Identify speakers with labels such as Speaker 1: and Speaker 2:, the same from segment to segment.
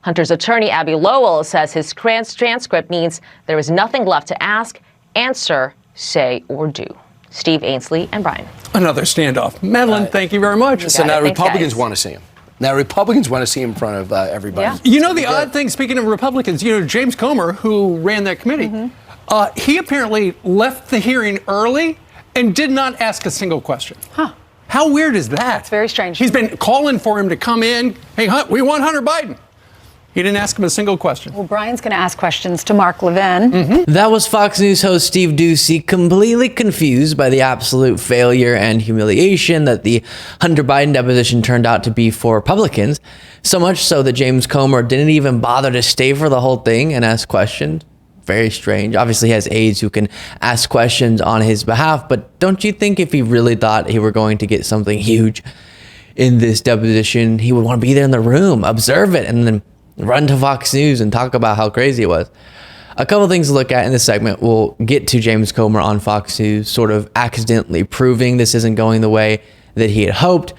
Speaker 1: Hunter's attorney, Abby Lowell, says his transcript means there is nothing left to ask, answer, say, or do. Steve, Ainsley, and Brian.
Speaker 2: Another standoff. Madeline, thank you very much.
Speaker 3: So now Republicans want to see him. Now Republicans want to see him in front of everybody.
Speaker 1: Yeah.
Speaker 2: You know, the odd thing, speaking of Republicans, James Comer, who ran that committee, he apparently left the hearing early and did not ask a single question.
Speaker 4: Huh.
Speaker 2: How weird is that?
Speaker 4: It's very strange.
Speaker 2: He's been calling for him to come in. Hey, we want Hunter Biden. He didn't ask him a single question.
Speaker 4: Well, Brian's going to ask questions to Mark Levin.
Speaker 5: That was Fox News host Steve Doocy, completely confused by the absolute failure and humiliation that the Hunter Biden deposition turned out to be for Republicans. So much so that James Comer didn't even bother to stay for the whole thing and ask questions. Very strange. Obviously, he has aides who can ask questions on his behalf. But don't you think if he really thought he were going to get something huge in this deposition, he would want to be there in the room, observe it, and then run to Fox News and talk about how crazy it was? A couple things to look at in this segment. We'll get to James Comer on Fox News sort of accidentally proving this isn't going the way that he had hoped.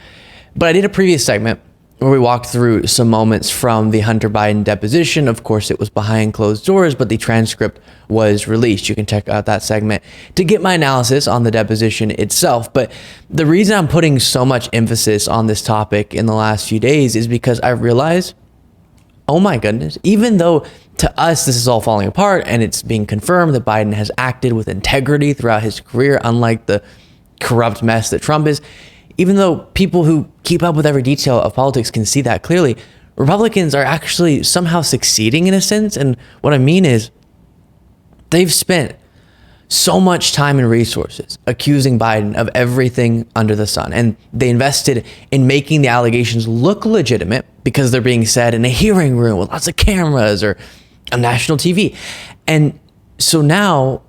Speaker 5: But I did a previous segment where we walked through some moments from the Hunter Biden deposition. Of course, it was behind closed doors, but the transcript was released. You can check out that segment to get my analysis on the deposition itself. But the reason I'm putting so much emphasis on this topic in the last few days is because I realized, oh my goodness, even though to us this is all falling apart and it's being confirmed that Biden has acted with integrity throughout his career, unlike the corrupt mess that Trump is, even though people who keep up with every detail of politics can see that clearly, Republicans are actually somehow succeeding in a sense. And what I mean is they've spent so much time and resources accusing Biden of everything under the sun. And they invested in making the allegations look legitimate because they're being said in a hearing room with lots of cameras or on national TV. And so now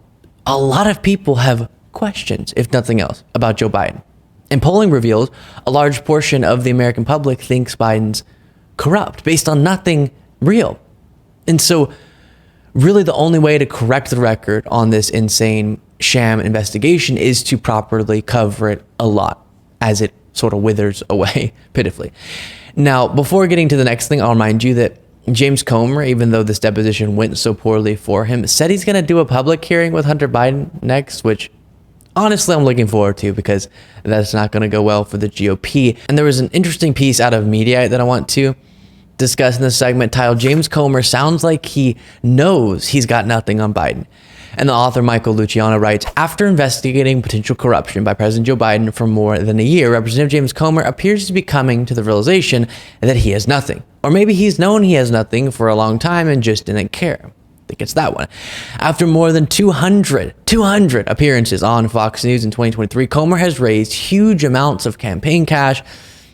Speaker 5: a lot of people have questions, if nothing else, about Joe Biden. And polling reveals a large portion of the American public thinks Biden's corrupt based on nothing real. And so really the only way to correct the record on this insane sham investigation is to properly cover it a lot as it sort of withers away pitifully. Now, before getting to the next thing, I'll remind you that James Comer, even though this deposition went so poorly for him, said he's going to do a public hearing with Hunter Biden next, which honestly I'm looking forward to because that's not going to go well for the GOP. And there was an interesting piece out of Mediaite that I want to discuss in this segment titled "James Comer Sounds Like He Knows He's Got Nothing on Biden." And the author Michael Luciano writes, after investigating potential corruption by President Joe Biden for more than a year, Representative James Comer appears to be coming to the realization that he has nothing. Or maybe he's known he has nothing for a long time and just didn't care. I think it's that one. After more than 200 appearances on Fox News in 2023, Comer has raised huge amounts of campaign cash.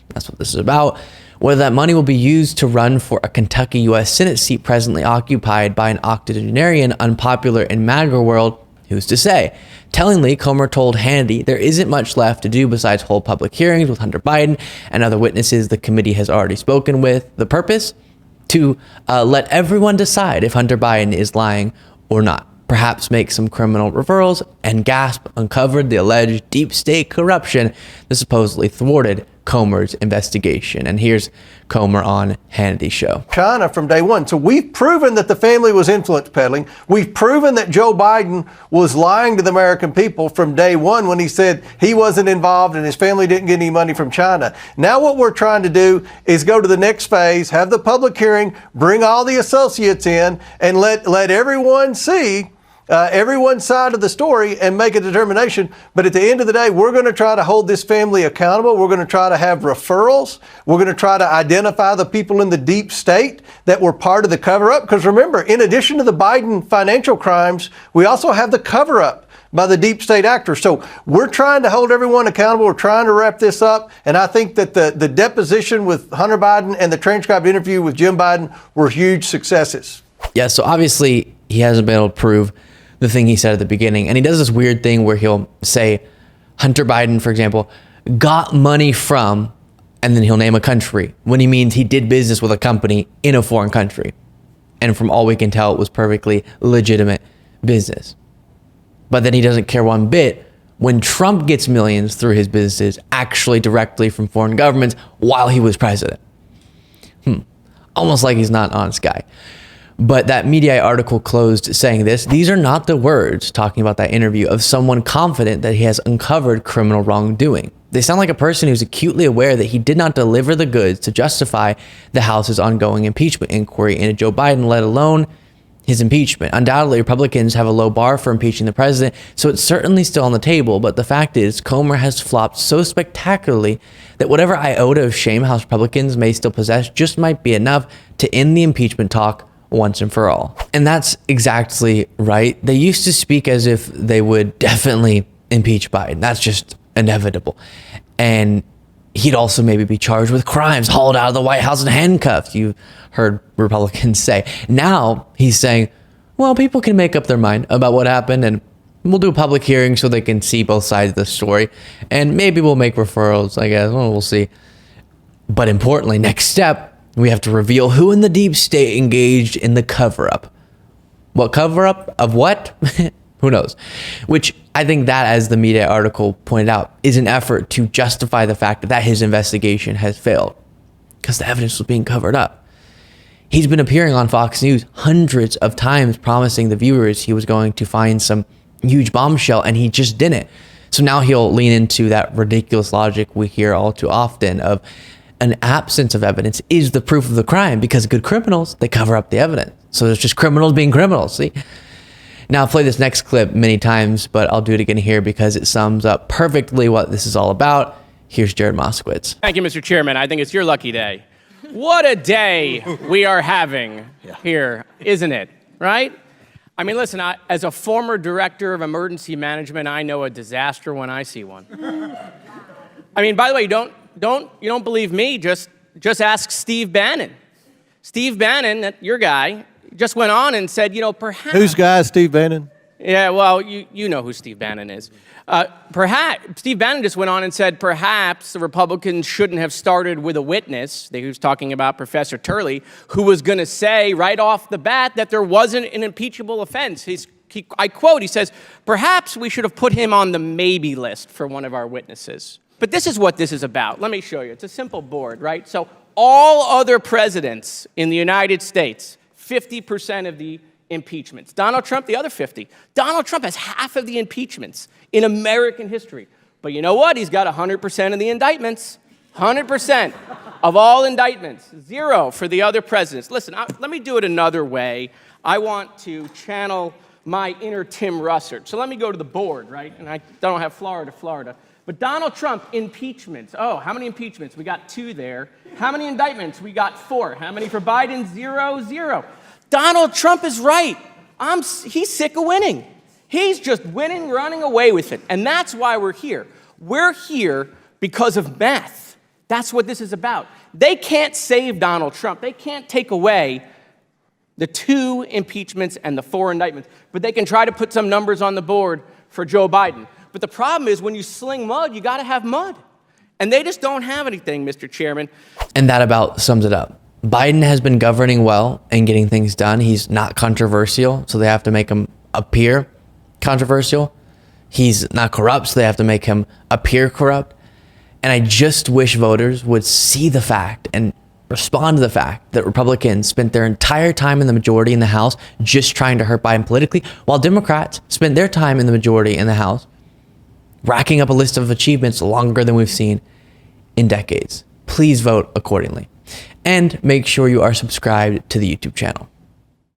Speaker 5: That's what this is about. Whether that money will be used to run for a Kentucky U.S. Senate seat presently occupied by an octogenarian unpopular in MAGA world, who's to say? Tellingly, Comer told Hannity there isn't much left to do besides hold public hearings with Hunter Biden and other witnesses the committee has already spoken with. The purpose? To let everyone decide if Hunter Biden is lying or not. Perhaps make some criminal referrals and gasp uncovered the alleged deep state corruption that supposedly thwarted Comer's investigation. And here's Comer on Hannity's show.
Speaker 6: China from day one. So we've proven that the family was influence peddling. We've proven that Joe Biden was lying to the American people from day one when he said he wasn't involved and his family didn't get any money from China. Now what we're trying to do is go to the next phase, have the public hearing, bring all the associates in, and let everyone see everyone's side of the story and make a determination. But at the end of the day, we're going to try to hold this family accountable. We're going to try to have referrals. We're going to try to identify the people in the deep state that were part of the cover-up. Because remember, in addition to the Biden financial crimes, we also have the cover-up by the deep state actors. So we're trying to hold everyone accountable. We're trying to wrap this up. And I think that the deposition with Hunter Biden and the transcribed interview with Jim Biden were huge successes.
Speaker 5: Yeah, so obviously he hasn't been able to prove the thing he said at the beginning. And he does this weird thing where he'll say Hunter Biden, for example, got money from, and then he'll name a country when he means he did business with a company in a foreign country. And from all we can tell, it was perfectly legitimate business. But then he doesn't care one bit when Trump gets millions through his businesses actually directly from foreign governments while he was president. almost like he's not an honest guy. But that Mediaite article closed saying this: these are not the words, talking about that interview, of someone confident that he has uncovered criminal wrongdoing. They sound like a person who's acutely aware that he did not deliver the goods to justify the House's ongoing impeachment inquiry into Joe Biden, let alone his impeachment. Undoubtedly, Republicans have a low bar for impeaching the president, so it's certainly still on the table. But the fact is, Comer has flopped so spectacularly that whatever iota of shame House Republicans may still possess just might be enough to end the impeachment talk once and for all. And that's exactly right. They used to speak as if they would definitely impeach Biden. That's just inevitable. And he'd also maybe be charged with crimes, hauled out of the White House in handcuffs, you heard Republicans say. Now he's saying, well, people can make up their mind about what happened, and we'll do a public hearing so they can see both sides of the story. And maybe we'll make referrals, I guess. Well, we'll see. But importantly, next step, we have to reveal who in the deep state engaged in the cover-up. What cover-up of what? Who knows? Which I think that, as the Mediaite article pointed out, is an effort to justify the fact that his investigation has failed because the evidence was being covered up. He's been appearing on Fox News hundreds of times, promising the viewers he was going to find some huge bombshell, and he just didn't. So now he'll lean into that ridiculous logic we hear all too often of an absence of evidence is the proof of the crime, because good criminals, they cover up the evidence. So it's just criminals being criminals, see? Now, I've played this next clip many times, but I'll do it again here because it sums up perfectly what this is all about. Here's Jared Moskowitz.
Speaker 7: Thank you, Mr. Chairman. I think it's your lucky day. What a day we are having here, isn't it? Right? I mean, listen, as a former director of emergency management, I know a disaster when I see one. I mean, by the way, you don't believe me, just ask Steve Bannon. Steve Bannon, your guy, just went on and said, perhaps...
Speaker 6: Who's guy, Steve Bannon?
Speaker 7: Yeah, well, you know who Steve Bannon is. Perhaps Steve Bannon just went on and said perhaps the Republicans shouldn't have started with a witness. He was talking about Professor Turley, who was going to say right off the bat that there wasn't an impeachable offense. I quote, he says, perhaps we should have put him on the maybe list for one of our witnesses. But this is what this is about. Let me show you. It's a simple board, right? So all other presidents in the United States, 50% of the impeachments. Donald Trump, the other 50. Donald Trump has half of the impeachments in American history. But you know what? He's got 100% of the indictments. 100% of all indictments. 0 for the other presidents. Listen, let me do it another way. I want to channel my inner Tim Russert. So let me go to the board, right? And I don't have Florida. But Donald Trump, impeachments. Oh, how many impeachments? We got 2 there. How many indictments? We got 4. How many for Biden? 0. Donald Trump is right. He's sick of winning. He's just winning, running away with it. And that's why we're here. We're here because of math. That's what this is about. They can't save Donald Trump. They can't take away the 2 impeachments and the 4 indictments. But they can try to put some numbers on the board for Joe Biden. But the problem is when you sling mud, you got to have mud. And they just don't have anything, Mr. Chairman.
Speaker 5: And that about sums it up. Biden has been governing well and getting things done. He's not controversial, so they have to make him appear controversial. He's not corrupt, so they have to make him appear corrupt. And I just wish voters would see the fact and respond to the fact that Republicans spent their entire time in the majority in the House just trying to hurt Biden politically, while Democrats spent their time in the majority in the House racking up a list of achievements longer than we've seen in decades. Please vote accordingly. And make sure you are subscribed to the YouTube channel.